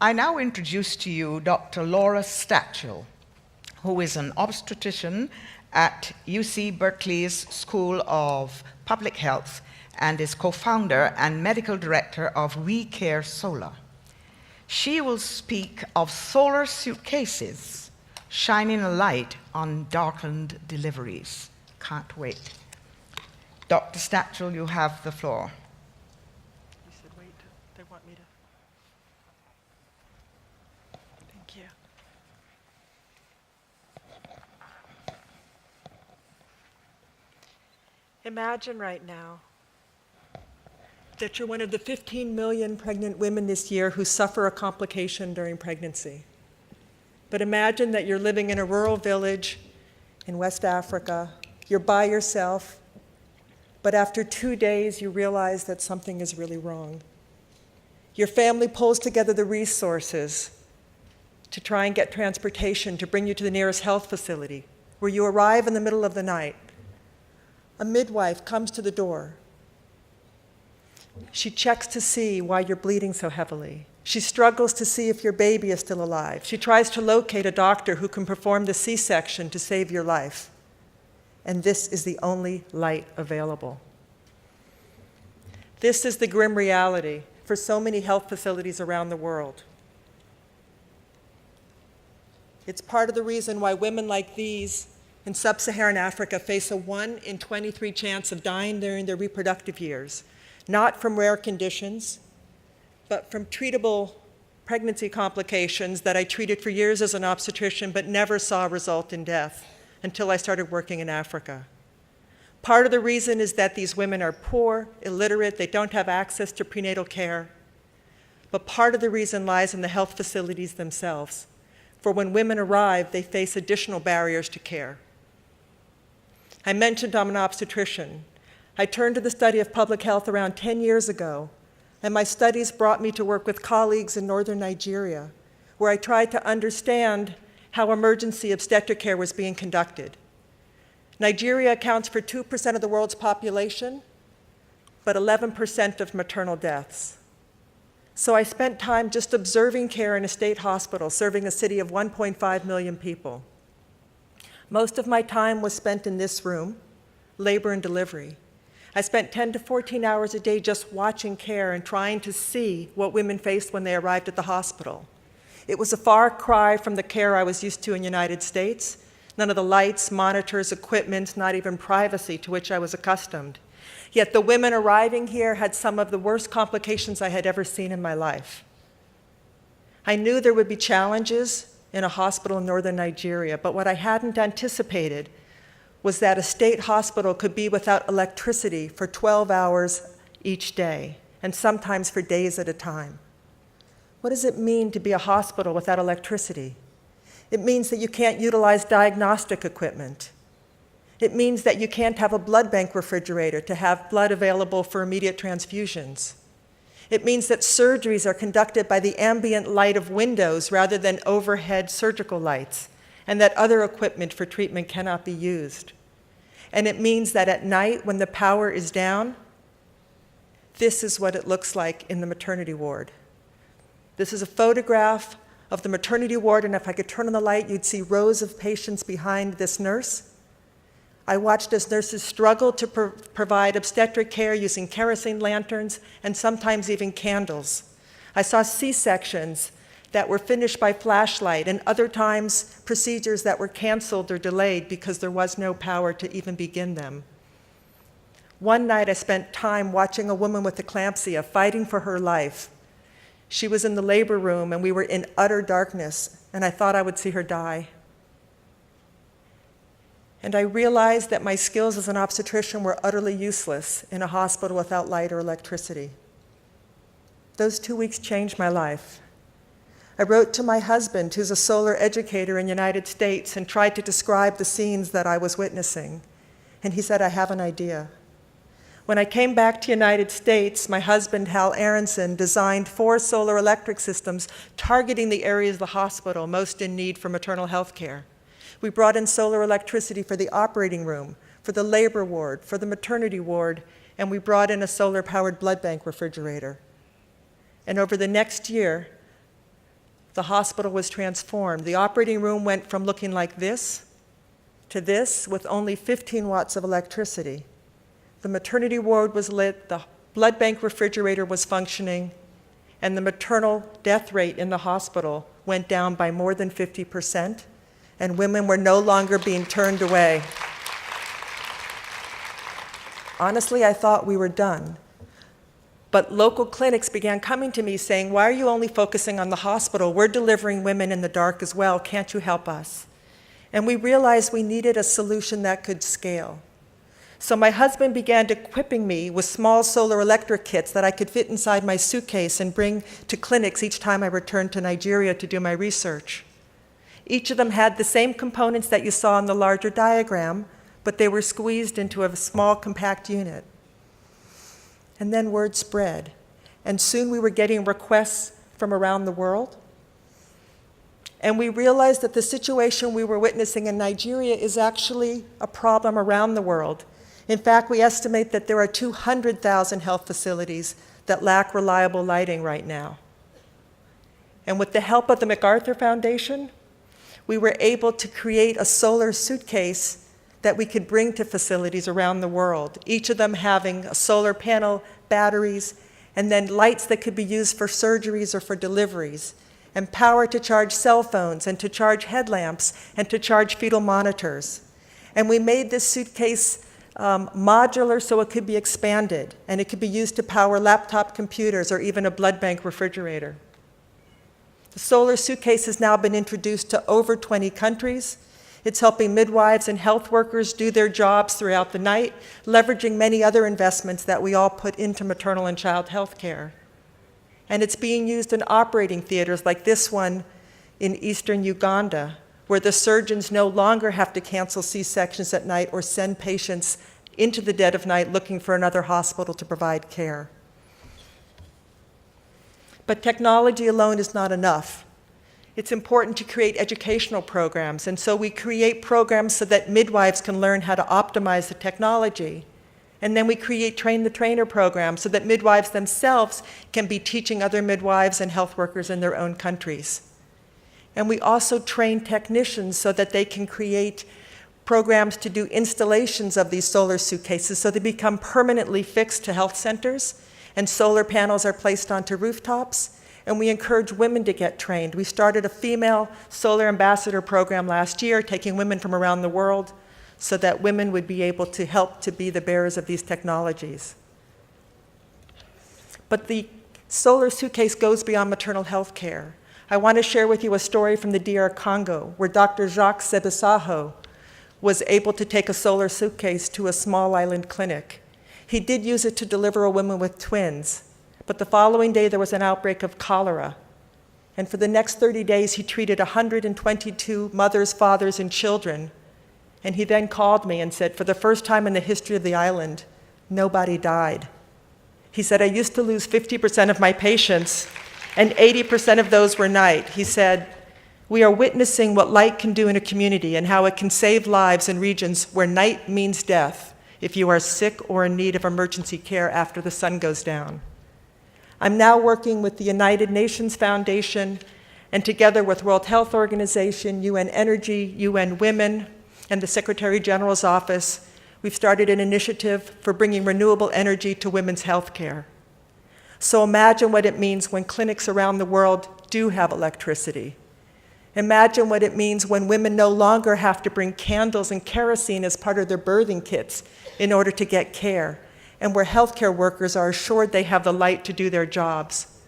I now introduce to you Dr. Laura Stachel, who is an obstetrician at UC Berkeley's School of Public Health and is co-founder and medical director of We Care Solar. She will speak of solar suitcases, shining a light on darkened deliveries. Can't wait. Dr. Stachel, you have the floor. You said wait, they want me to. Thank you. Imagine right now that you're one of the 15 million pregnant women this year who suffer a complication during pregnancy. But imagine that you're living in a rural village in West Africa. You're by yourself, but after 2 days you realize that something is really wrong. Your family pulls together the resources to try and get transportation to bring you to the nearest health facility, where you arrive in the middle of the night. A midwife comes to the door. She checks to see why you're bleeding so heavily. She struggles to see if your baby is still alive. She tries to locate a doctor who can perform the C-section to save your life. And this is the only light available. This is the grim reality for so many health facilities around the world. It's part of the reason why women like these in sub-Saharan Africa face a 1 in 23 chance of dying during their reproductive years, not from rare conditions, but from treatable pregnancy complications that I treated for years as an obstetrician but never saw result in death until I started working in Africa. Part of the reason is that these women are poor, illiterate, they don't have access to prenatal care. But part of the reason lies in the health facilities themselves. For when women arrive, they face additional barriers to care. I mentioned I'm an obstetrician. I turned to the study of public health around 10 years ago, and my studies brought me to work with colleagues in northern Nigeria, where I tried to understand how emergency obstetric care was being conducted. Nigeria accounts for 2% of the world's population, but 11% of maternal deaths. So I spent time just observing care in a state hospital serving a city of 1.5 million people. Most of my time was spent in this room, labor and delivery. I spent 10 to 14 hours a day just watching care and trying to see what women faced when they arrived at the hospital. It was a far cry from the care I was used to in the United States. None of the lights, monitors, equipment, not even privacy to which I was accustomed. Yet the women arriving here had some of the worst complications I had ever seen in my life. I knew there would be challenges in a hospital in northern Nigeria, but what I hadn't anticipated was that a state hospital could be without electricity for 12 hours each day, and sometimes for days at a time. What does it mean to be a hospital without electricity? It means that you can't utilize diagnostic equipment. It means that you can't have a blood bank refrigerator to have blood available for immediate transfusions. It means that surgeries are conducted by the ambient light of windows rather than overhead surgical lights, and that other equipment for treatment cannot be used. And it means that at night, when the power is down, this is what it looks like in the maternity ward. This is a photograph of the maternity ward, and if I could turn on the light, you'd see rows of patients behind this nurse. I watched as nurses struggled to provide obstetric care using kerosene lanterns and sometimes even candles. I saw C-sections that were finished by flashlight, and other times procedures that were canceled or delayed because there was no power to even begin them. One night I spent time watching a woman with eclampsia fighting for her life. She was in the labor room and we were in utter darkness, and I thought I would see her die. And I realized that my skills as an obstetrician were utterly useless in a hospital without light or electricity. Those 2 weeks changed my life. I wrote to my husband, who's a solar educator in the United States, and tried to describe the scenes that I was witnessing. And he said, I have an idea. When I came back to the United States, my husband, Hal Aronson, designed 4 solar electric systems targeting the areas of the hospital most in need for maternal health care. We brought in solar electricity for the operating room, for the labor ward, for the maternity ward, and we brought in a solar-powered blood bank refrigerator. And over the next year, the hospital was transformed. The operating room went from looking like this to this with only 15 watts of electricity. The maternity ward was lit, the blood bank refrigerator was functioning, and the maternal death rate in the hospital went down by more than 50%, and women were no longer being turned away. Honestly, I thought we were done. But local clinics began coming to me saying, "Why are you only focusing on the hospital? We're delivering women in the dark as well. Can't you help us?" And we realized we needed a solution that could scale. So my husband began equipping me with small solar electric kits that I could fit inside my suitcase and bring to clinics each time I returned to Nigeria to do my research. Each of them had the same components that you saw in the larger diagram, but they were squeezed into a small, compact unit. And then word spread, and soon we were getting requests from around the world. And we realized that the situation we were witnessing in Nigeria is actually a problem around the world. In fact, we estimate that there are 200,000 health facilities that lack reliable lighting right now. And with the help of the MacArthur Foundation, we were able to create a solar suitcase that we could bring to facilities around the world, each of them having a solar panel, batteries, and then lights that could be used for surgeries or for deliveries, and power to charge cell phones and to charge headlamps and to charge fetal monitors. And we made this suitcase modular so it could be expanded, and it could be used to power laptop computers or even a blood bank refrigerator. The solar suitcase has now been introduced to over 20 countries. It's helping midwives and health workers do their jobs throughout the night, leveraging many other investments that we all put into maternal and child health care. And it's being used in operating theaters like this one in eastern Uganda, where the surgeons no longer have to cancel C-sections at night or send patients into the dead of night looking for another hospital to provide care. But technology alone is not enough. It's important to create educational programs, and so we create programs so that midwives can learn how to optimize the technology. And then we create train-the-trainer programs so that midwives themselves can be teaching other midwives and health workers in their own countries. And we also train technicians so that they can create programs to do installations of these solar suitcases so they become permanently fixed to health centers, and solar panels are placed onto rooftops, and we encourage women to get trained. We started a female solar ambassador program last year, taking women from around the world so that women would be able to help to be the bearers of these technologies. But the solar suitcase goes beyond maternal health care. I want to share with you a story from the DR Congo, where Dr. Jacques Sebisaho was able to take a solar suitcase to a small island clinic. He did use it to deliver a woman with twins, but the following day there was an outbreak of cholera. And for the next 30 days, he treated 122 mothers, fathers, and children. And he then called me and said, for the first time in the history of the island, nobody died. He said, I used to lose 50% of my patients, and 80% of those were night. He said, we are witnessing what light can do in a community and how it can save lives in regions where night means death if you are sick or in need of emergency care after the sun goes down. I'm now working with the United Nations Foundation and together with World Health Organization, UN Energy, UN Women, and the Secretary General's office, we've started an initiative for bringing renewable energy to women's health care. So imagine what it means when clinics around the world do have electricity. Imagine what it means when women no longer have to bring candles and kerosene as part of their birthing kits in order to get care, and where healthcare workers are assured they have the light to do their jobs.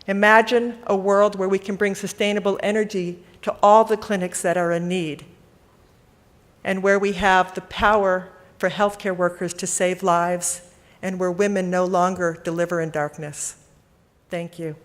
Imagine a world where we can bring sustainable energy to all the clinics that are in need, and where we have the power for healthcare workers to save lives, and where women no longer deliver in darkness. Thank you.